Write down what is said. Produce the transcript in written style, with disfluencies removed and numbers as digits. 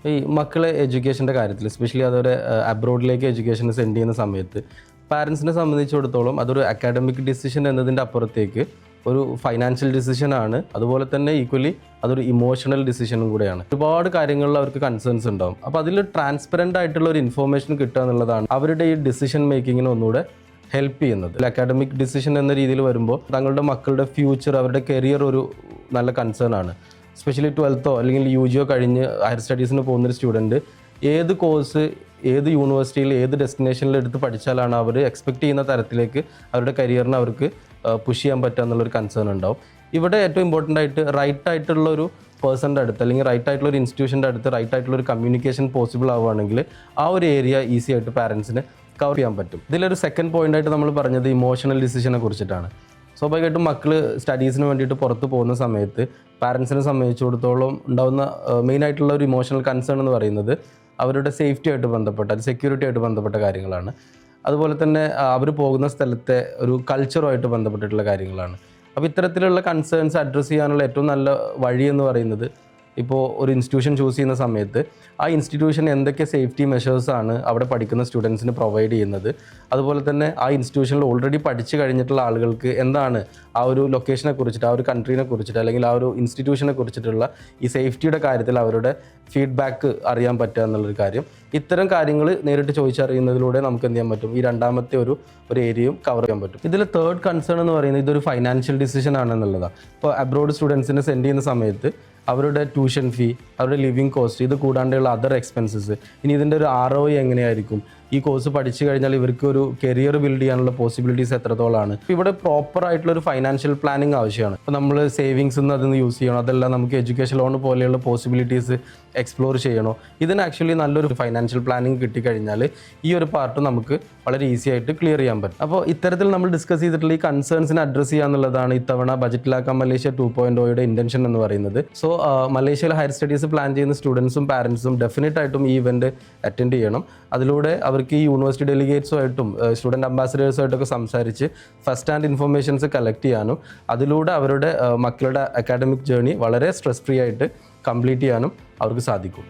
ഈ മക്കളെ എഡ്യൂക്കേഷൻ്റെ കാര്യത്തിൽ എസ്പെഷ്യലി അതൊരു അബ്രോഡിലേക്ക് എഡ്യൂക്കേഷൻ സെൻഡ് ചെയ്യുന്ന സമയത്ത് പാരൻസിനെ സംബന്ധിച്ചിടത്തോളം അതൊരു അക്കാഡമിക് ഡിസിഷൻ എന്നതിൻ്റെ അപ്പുറത്തേക്ക് ഒരു ഫൈനാൻഷ്യൽ ഡിസിഷനാണ്. അതുപോലെ തന്നെ ഈക്വലി അതൊരു ഇമോഷണൽ ഡിസിഷനും കൂടെയാണ്. ഒരുപാട് കാര്യങ്ങളിൽ അവർക്ക് കൺസേൺസ് ഉണ്ടാവും. അപ്പോൾ അതിൽ ട്രാൻസ്പെറൻ്റ് ആയിട്ടുള്ള ഒരു ഇൻഫോർമേഷൻ കിട്ടുക എന്നുള്ളതാണ് അവരുടെ ഈ ഡിസിഷൻ മേക്കിങ്ങിന് ഒന്നുകൂടെ ഹെൽപ്പ് ചെയ്യുന്നത്. അക്കാഡമിക് ഡിസിഷൻ എന്ന രീതിയിൽ വരുമ്പോൾ തങ്ങളുടെ മക്കളുടെ ഫ്യൂച്ചർ, അവരുടെ കരിയർ ഒരു നല്ല കൺസേൺ ആണ്. എസ്പെഷ്യലി 12th അല്ലെങ്കിൽ UG കഴിഞ്ഞ് ഹയർ സ്റ്റഡീസിന് പോകുന്നൊരു സ്റ്റുഡൻറ്റ് ഏത് കോഴ്സ് ഏത് യൂണിവേഴ്സിറ്റിയിൽ ഏത് ഡെസ്റ്റിനേഷനിൽ എടുത്ത് പഠിച്ചാലാണ് അവർ എക്സ്പെക്റ്റ് ചെയ്യുന്ന തരത്തിലേക്ക് അവരുടെ കരിയറിനെ അവർക്ക് പുഷ് ചെയ്യാൻ പറ്റുക എന്നുള്ളൊരു കൺസേൺ ഉണ്ടാവും. ഇവിടെ ഏറ്റവും ഇമ്പോർട്ടൻ്റ് ആയിട്ട് റൈറ്റ് ആയിട്ടുള്ള ഒരു പേഴ്സൻ്റെ അടുത്ത് അല്ലെങ്കിൽ റൈറ്റ് ആയിട്ടുള്ള ഒരു ഇൻസ്റ്റിറ്റ്യൂഷൻ്റെ അടുത്ത് റൈറ്റ് ആയിട്ടുള്ള ഒരു കമ്മ്യൂണിക്കേഷൻ പോസിബിൾ ആവുകയാണെങ്കിൽ ആ ഒരു ഏരിയ ഈസി ആയിട്ട് പാരൻസിന് കവർ ചെയ്യാൻ പറ്റും. ഇതിലൊരു സെക്കൻഡ് പോയിൻ്റായിട്ട് നമ്മൾ പറഞ്ഞത് ഇമോഷണൽ ഡിസിഷനെ കുറിച്ചിട്ടാണ്. സ്വാഭാവികമായിട്ടും മക്കൾ സ്റ്റഡീസിന് വേണ്ടിയിട്ട് പുറത്ത് പോകുന്ന സമയത്ത് പാരൻസിനെ സംബന്ധിച്ചിടത്തോളം ഉണ്ടാകുന്ന മെയിനായിട്ടുള്ള ഒരു ഇമോഷണൽ കൺസേൺ എന്ന് പറയുന്നത് അവരുടെ സേഫ്റ്റി ആയിട്ട് ബന്ധപ്പെട്ട സെക്യൂരിറ്റി ആയിട്ട് ബന്ധപ്പെട്ട കാര്യങ്ങളാണ്. അതുപോലെ തന്നെ അവർ പോകുന്ന സ്ഥലത്തെ ഒരു കൾച്ചറുമായിട്ട് ബന്ധപ്പെട്ടിട്ടുള്ള കാര്യങ്ങളാണ്. അപ്പോൾ ഇത്തരത്തിലുള്ള കൺസേൺസ് അഡ്രസ്സ് ചെയ്യാനുള്ള ഏറ്റവും നല്ല വഴി എന്ന് പറയുന്നത് ഇപ്പോൾ ഒരു ഇൻസ്റ്റിറ്റ്യൂഷൻ ചൂസ് ചെയ്യുന്ന സമയത്ത് ആ ഇൻസ്റ്റിറ്റ്യൂഷൻ എന്തൊക്കെ സേഫ്റ്റി മെഷേഴ്സാണ് അവിടെ പഠിക്കുന്ന സ്റ്റുഡൻസിന് പ്രൊവൈഡ് ചെയ്യുന്നത്, അതുപോലെ തന്നെ ആ ഇൻസ്റ്റിറ്റ്യൂഷനിൽ ഓൾറെഡി പഠിച്ചു കഴിഞ്ഞിട്ടുള്ള ആളുകൾക്ക് എന്താണ് ആ ഒരു ലൊക്കേഷനെ കുറിച്ചിട്ട്, ആ ഒരു കൺട്രീനെ കുറിച്ചിട്ട് അല്ലെങ്കിൽ ആ ഒരു ഇൻസ്റ്റിറ്റ്യൂഷനെ കുറിച്ചിട്ടുള്ള ഈ സേഫ്റ്റിയുടെ കാര്യത്തിൽ അവരുടെ ഫീഡ്ബാക്ക് അറിയാൻ പറ്റുക എന്നുള്ളൊരു കാര്യം. ഇത്തരം കാര്യങ്ങൾ നേരിട്ട് ചോദിച്ചറിയുന്നതിലൂടെ നമുക്ക് എന്ത് ചെയ്യാൻ പറ്റും, ഈ രണ്ടാമത്തെ ഒരു ഏരിയയും കവർ ചെയ്യാൻ പറ്റും. ഇതിൽ തേർഡ് കൺസേൺ എന്ന് പറയുന്നത് ഇതൊരു ഫൈനാൻഷ്യൽ ഡിസിഷൻ ആണെന്നുള്ളതാണ്. ഇപ്പോൾ അബ്രോഡ് സ്റ്റുഡൻസിനെ സെൻഡ് ചെയ്യുന്ന സമയത്ത് അവരുടെ ട്യൂഷൻ ഫീ, അവരുടെ ലിവിങ് കോസ്റ്റ്, ഇത് കൂടാണ്ടുള്ള അതർ എക്സ്പെൻസസ്, ഇനി ഇതിൻ്റെ ഒരു ROI എങ്ങനെയായിരിക്കും, ഈ കോഴ്സ് പഠിച്ചു കഴിഞ്ഞാൽ ഇവർക്ക് ഒരു കരിയർ ബിൽഡ് ചെയ്യാനുള്ള പോസിബിലിറ്റീസ് എത്രത്തോളമാണ്. ഇവിടെ പ്രോപ്പർ ആയിട്ടുള്ളൊരു ഫൈനാൻഷ്യൽ പ്ലാനിങ് ആവശ്യമാണ്. ഇപ്പോൾ നമ്മൾ സേവിങ്സ് നിന്ന് അതിന് യൂസ് ചെയ്യണോ, അതല്ല നമുക്ക് എഡ്യൂക്കേഷൻ ലോൺ പോലെയുള്ള പോസിബിലിറ്റീസ് എക്സ്പ്ലോർ ചെയ്യണോ, ഇതിന് ആക്ച്വലി നല്ലൊരു ഫൈനാൻഷ്യൽ പ്ലാനിങ് കിട്ടിക്കഴിഞ്ഞാൽ ഈ ഒരു പാർട്ട് നമുക്ക് വളരെ ഈസി ആയിട്ട് ക്ലിയർ ചെയ്യാൻ പറ്റും. അപ്പോൾ ഇത്തരത്തിൽ നമ്മൾ ഡിസ്കസ് ചെയ്തിട്ടുള്ള ഈ കൺസേൺസിനെ അഡ്രസ്സ് ചെയ്യുക എന്നുള്ളതാണ് ഇത്തവണ ബജറ്റിലാക്കാൻ മലേഷ്യ 2.0യുടെ ഇൻറ്റൻഷൻ എന്ന് പറയുന്നത്. സോ മലേഷ്യയിൽ ഹയർ സ്റ്റഡീസ് പ്ലാൻ ചെയ്യുന്ന സ്റ്റുഡൻസും പാരൻസും ഡെഫിനറ്റ് ആയിട്ടും ഈ ഇവൻറ്റ് അറ്റൻഡ് ചെയ്യണം. അതിലൂടെ അവർക്ക് ഈ യൂണിവേഴ്സിറ്റി ഡെലിഗേറ്റ്സുമായിട്ടും സ്റ്റുഡൻറ്റ് അംബാസഡേഴ്സുമായിട്ടൊക്കെ സംസാരിച്ച് ഫസ്റ്റ് ഹാൻഡ് ഇൻഫർമേഷൻസ് കളക്ട് ചെയ്യാനും അതിലൂടെ അവരുടെ മക്കളുടെ അക്കാഡമിക് ജേർണി വളരെ സ്ട്രെസ് ഫ്രീ ആയിട്ട് കംപ്ലീറ്റ് ചെയ്യാനും അവർക്ക് സാധിക്കും.